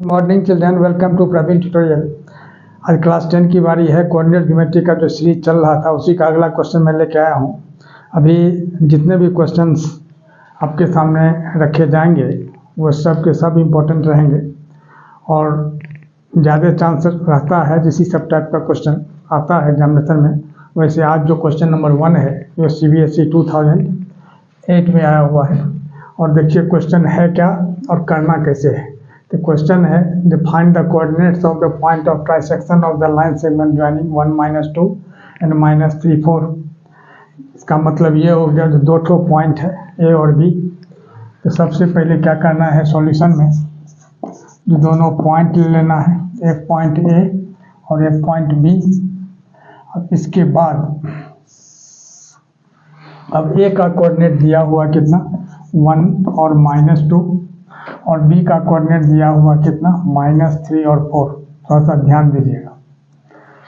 Morning children, welcome to Praveen tutorial. आज class 10 की बारी है। कोऑर्डिनेट ज्योमेट्री का जो सीरीज चल रहा था उसी का अगला क्वेश्चन मैं लेके आया हूँ। अभी जितने भी क्वेश्चंस आपके सामने रखे जाएंगे वो सब के सब इम्पोर्टेंट रहेंगे और ज़्यादा चांस रहता है जिसी सब टाइप का क्वेश्चन आता है एग्जामिनेशन में। वैसे आज जो क्वेश्चन नंबर 1 है वो CBSE 2008 में आया हुआ है। और देखिए क्वेश्चन है क्या और करना कैसे है। तो क्वेश्चन है find the coordinates of the point of trisection of the line segment joining 1 -2 and -3 4। इसका मतलब ये हो गया जो दो ठो पॉइंट है ए और बी। तो सबसे पहले क्या करना है सॉल्यूशन में, जो दोनों पॉइंट ले लेना है, एक पॉइंट ए और एक पॉइंट बी। अब इसके बाद अब ए का कोऑर्डिनेट दिया हुआ कितना 1 और -2 और बी का कोऑर्डिनेट दिया हुआ कितना -3 और 4। थोड़ा सा ध्यान दीजिएगा,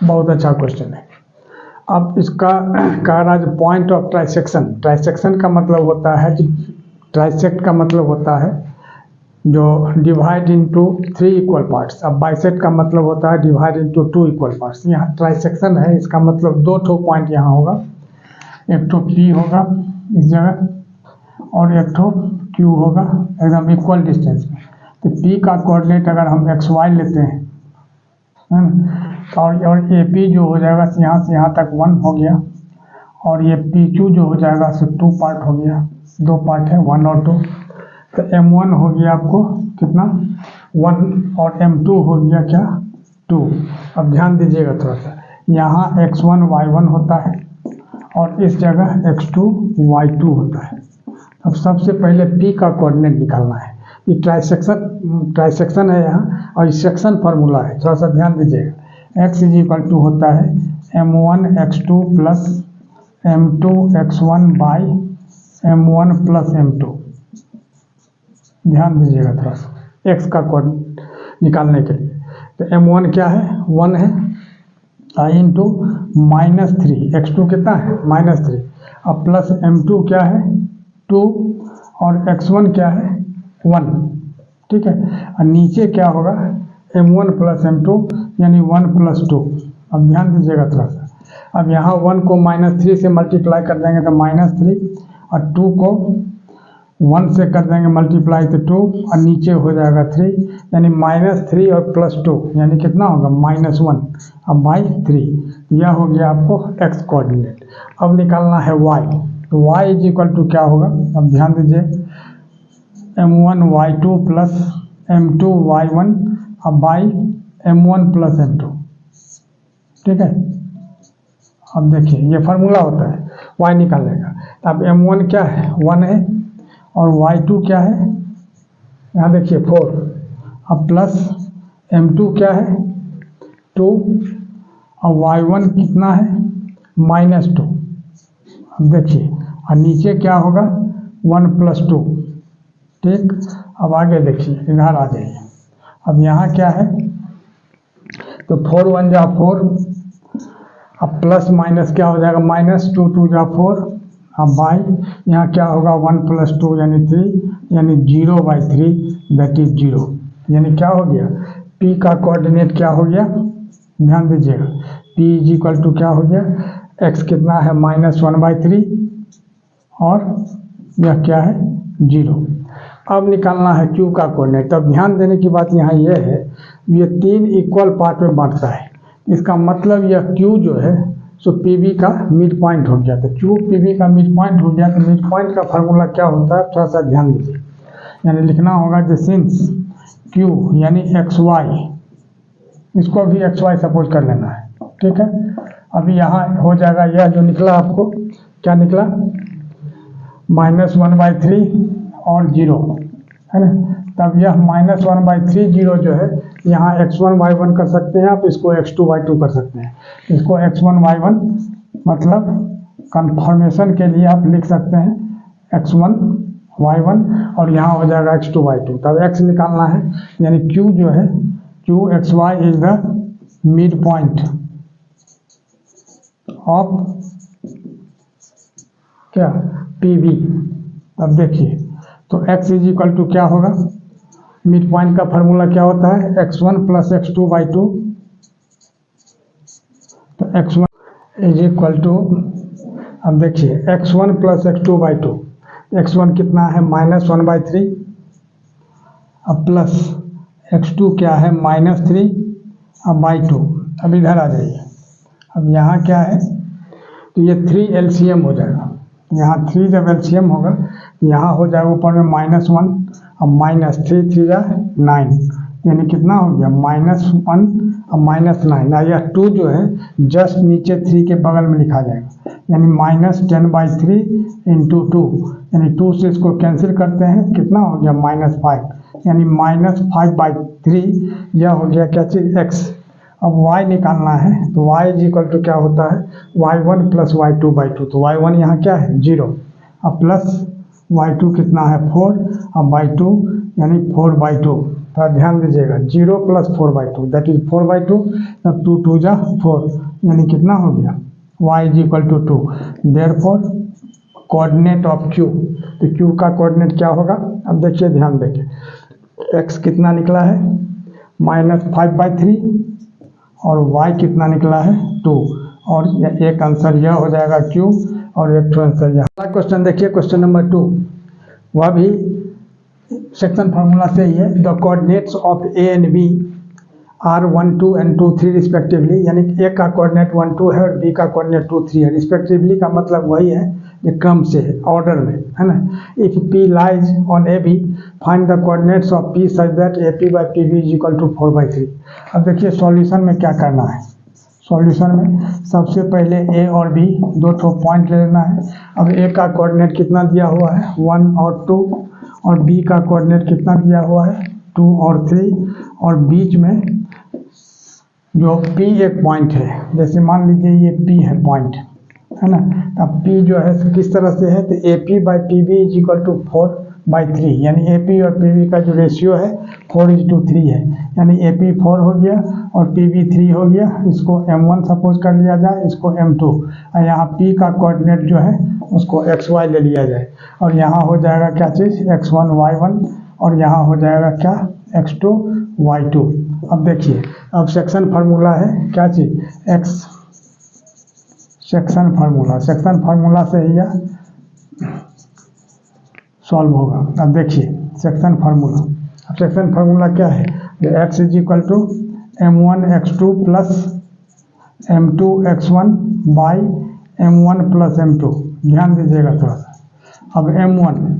बहुत अच्छा क्वेश्चन है। अब इसका कह रहा है पॉइंट ऑफ ट्राइसेक्शन। ट्राइसेक्शन का मतलब होता है ट्राइसेक्ट का मतलब होता है जो डिवाइड इनटू 3 इक्वल पार्ट्स। अब बाइसेक्ट का मतलब होता है डिवाइड इनटू 2 इक्वल पार्ट्स। यहाँ ट्राइसेक्शन है, इसका मतलब दो ठो पॉइंट यहाँ होगा, एक ठो पी होगा इस जगह और एक ठो क्यू होगा एकदम इक्वल डिस्टेंस में। तो पी का कोऑर्डिनेट अगर हम XY लेते हैं और ए पी जो हो जाएगा यहाँ से यहाँ तक 1 हो गया और ये PQ जो हो जाएगा सो 2 पार्ट हो गया, 2 पार्ट है 1 और 2। तो M1 हो गया आपको कितना 1 और M2 हो गया क्या 2। अब ध्यान दीजिएगा थोड़ा सा, यहाँ X1 Y1 होता है और इस जगह X2 Y2 होता है। अब सबसे पहले P का कोऑर्डिनेट निकालना है। ये ट्राइसेक्शन है यहाँ और इस सेक्शन फार्मूला है, थोड़ा सा ध्यान दीजिएगा। X = होता है M1 X2 plus M2 X1 by M1 plus M2। ध्यान दीजिएगा थोड़ा सा X का कोऑर्डिनेट निकालने के लिए। तो M1 क्या है 1 है इंटू -3, X2 कितना है -3, अब प्लस M2 क्या है 2 और X1 क्या है 1। ठीक है, और नीचे क्या होगा M1 प्लस M2 यानी 1 + 2। अब ध्यान दीजिएगा थोड़ा सा, अब यहाँ 1 को -3 से मल्टीप्लाई कर देंगे तो -3 और 2 को 1 से कर देंगे मल्टीप्लाई तो 2 और नीचे हो जाएगा 3 यानी -3 और +2 यानी कितना होगा -1 अब बाई 3। यह हो गया आपको X कोऑर्डिनेट। अब निकालना है Y। तो Y = क्या होगा, अब ध्यान दीजिए M1 Y2 plus M2 Y1 अब बाई M1 प्लस M2। ठीक है, अब देखिए ये फार्मूला होता है Y निकालने का। अब M1 क्या है 1 है और Y2 क्या है यहाँ देखिए 4, अब प्लस M2 क्या है 2 और Y1 कितना है -2। अब देखिए और नीचे क्या होगा 1 + 2। ठीक, अब आगे देखिए इधर आ जाइए। अब यहाँ क्या है तो 4 × 1 = 4, अब प्लस माइनस क्या हो जाएगा -2 × 2 = 4, अब बाई यहाँ क्या होगा 1 + 2 यानी 3 यानी 0/3 दैट इज 0। यानी क्या हो गया P का कोऑर्डिनेट क्या हो गया, ध्यान दीजिएगा P = क्या हो गया X कितना है -1/3 और यह क्या है 0। अब निकालना है Q का कोऑर्डिनेट। तब ध्यान देने की बात यहाँ यह है ये 3 इक्वल पार्ट में बांटता है। इसका मतलब यह Q जो है सो PB का मिड पॉइंट हो गया। तो Q PB का मिड पॉइंट हो गया। तो मिड पॉइंट का फार्मूला क्या होता है थोड़ा सा ध्यान दीजिए, यानी लिखना होगा जो सिंस Q यानी XY, इसको भी XY सपोज कर लेना है। ठीक है, अभी यहाँ हो जाएगा यह जो निकला आपको क्या निकला -1/3 और 0 है ना। तब यह -1/3 0 जो है यहाँ X1 Y1 कर सकते हैं आप, इसको X2 Y2 कर सकते हैं। इसको X1 Y1 मतलब कंफर्मेशन के लिए आप लिख सकते हैं X1 Y1 और यहाँ हो जाएगा X2 Y2। तब X निकालना है यानी Q जो है QXY is the mid point of क्या PB। अब देखिए तो X = क्या होगा मिड पॉइंट का फार्मूला क्या होता है, x1 प्लस x2/2। तो x1 इज इक्वल टू, अब देखिए x1 प्लस x2/2, x1 कितना है -1/3, अब प्लस x2 क्या है -3 अब /2। अब इधर आ जाइए, अब यहाँ क्या है, तो ये 3 LCM हो जाएगा, यहाँ 3 जब LCM होगा यहाँ हो जाएगा ऊपर में -1, अब -3 3 9, यानी कितना हो गया -1 अब -9। यह 2 जो है जस्ट नीचे 3 के बगल में लिखा जाएगा, यानी -10/3 इंटू 2, यानी 2 से इसको कैंसिल करते हैं, कितना हो गया -5, यानी -5/3। यह हो गया क्या चीज़, x। अब y निकालना है, तो y इज इक्वल टू क्या होता है, y1 प्लस y2/2। तो y1 यहाँ क्या है 0, अब प्लस y2 कितना है 4, अब y2 यानी 4/2। तो ध्यान दीजिएगा 0 प्लस 4/2 दैट इज 4/2, तब 2 2 जा 4, यानी कितना हो गया y is equal to 2। Therefore coordinate of q, तो q का कोऑर्डिनेट क्या होगा, अब देखिए ध्यान देके, x कितना निकला है -5/3 और y कितना निकला है 2, और एक आंसर यह हो जाएगा q और एक आंसर यह। अगला क्वेश्चन देखिए, क्वेश्चन नंबर 2, वह भी सेक्शन फार्मूला से ही है। The coordinates of a and b are 1 2 and 2 3 respectively, यानी a का कोऑर्डिनेट 1 2 है और b का कोऑर्डिनेट 2 3 है। रिस्पेक्टिवली का मतलब वही है जो क्रम से है, ऑर्डर में है ना। If p lies on ab find the coordinates of p such that ap/pb is equal to 4/3। अब देखिए सॉल्यूशन में क्या करना है, सॉल्यूशन में सबसे पहले a और b दो ठो पॉइंट ले लेना है। अब a का कोऑर्डिनेट कितना दिया हुआ है 1 और 2, और b का कोऑर्डिनेट कितना दिया हुआ है 2 और 3, और बीच में जो p एक पॉइंट है, जैसे मान लीजिए ये p है पॉइंट, है ना। अब p जो है किस तरह से है, तो AP/PB इज इक्वल टू 4/3, यानी AP और PB का जो रेशियो है 4:3 है, यानी AP 4 हो गया और PB 3 हो गया। इसको M1 सपोज कर लिया जाए, इसको M2, और यहाँ P का कोऑर्डिनेट जो है उसको XY ले लिया जाए, और यहाँ हो जाएगा क्या चीज़ X1 Y1, और यहाँ हो जाएगा क्या X2 Y2। अब देखिए, अब सेक्शन फार्मूला है क्या चीज़ x, सेक्शन फार्मूला से ही यह सॉल्व होगा। अब देखिए सेक्शन फार्मूला, अब सेक्शन फार्मूला क्या है, x is equal to m1 x2 plus m2 x1 by m1 plus m2। ध्यान दीजिएगा थोड़ा सा। अब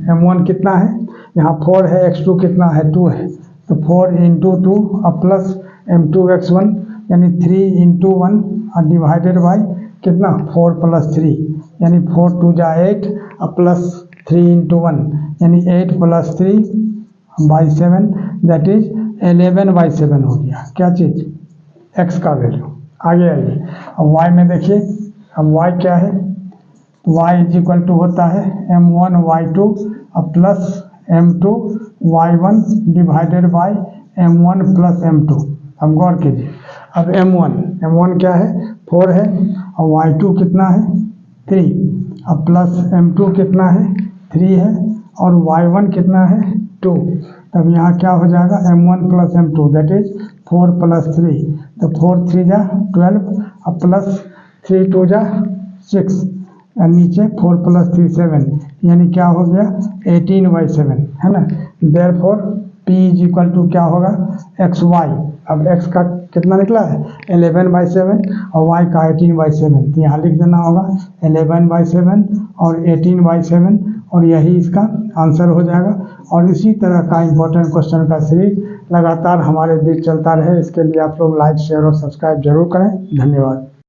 m1 कितना है, यहाँ 4 है, x2 कितना है 2 है, तो 4 इंटू 2 अब प्लस m2 x1 यानी 3 इंटू 1 और डिवाइडेड बाई कितना 4 प्लस 3, यानी 4 2 जा 8 अब प्लस 3 इंटू 1 यानी 8 प्लस 3/7 दैट इज 11/7 हो गया क्या चीज़, x का वैल्यू। आगे आइए, अब y में देखिए, अब y क्या है, y इज इक्वल टू होता है m1 y2 अब plus m2 y1 divided by m1 plus m2। अब गौर कीजिए, अब m1 क्या है 4 है, और y2 कितना है 3, अब प्लस m2 कितना है 3 है, और y1 कितना है 2। तब यहाँ क्या हो जाएगा m1 plus m2 that is 4 plus 3, तो 4 3 जा 12, अब प्लस 3 2 जा 6, और नीचे 4 प्लस 3 7, यानी क्या हो गया 18/7, है ना। Therefore p is equal to क्या होगा xy। अब x का कितना निकला है 11/7 और y का 18/7, तो यहाँ लिख देना होगा 11/7 और 18/7, और यही इसका आंसर हो जाएगा। और इसी तरह का इम्पोर्टेंट क्वेश्चन का सीरीज लगातार हमारे बीच चलता रहे, इसके लिए आप लोग लाइक शेयर और सब्सक्राइब जरूर करें। धन्यवाद।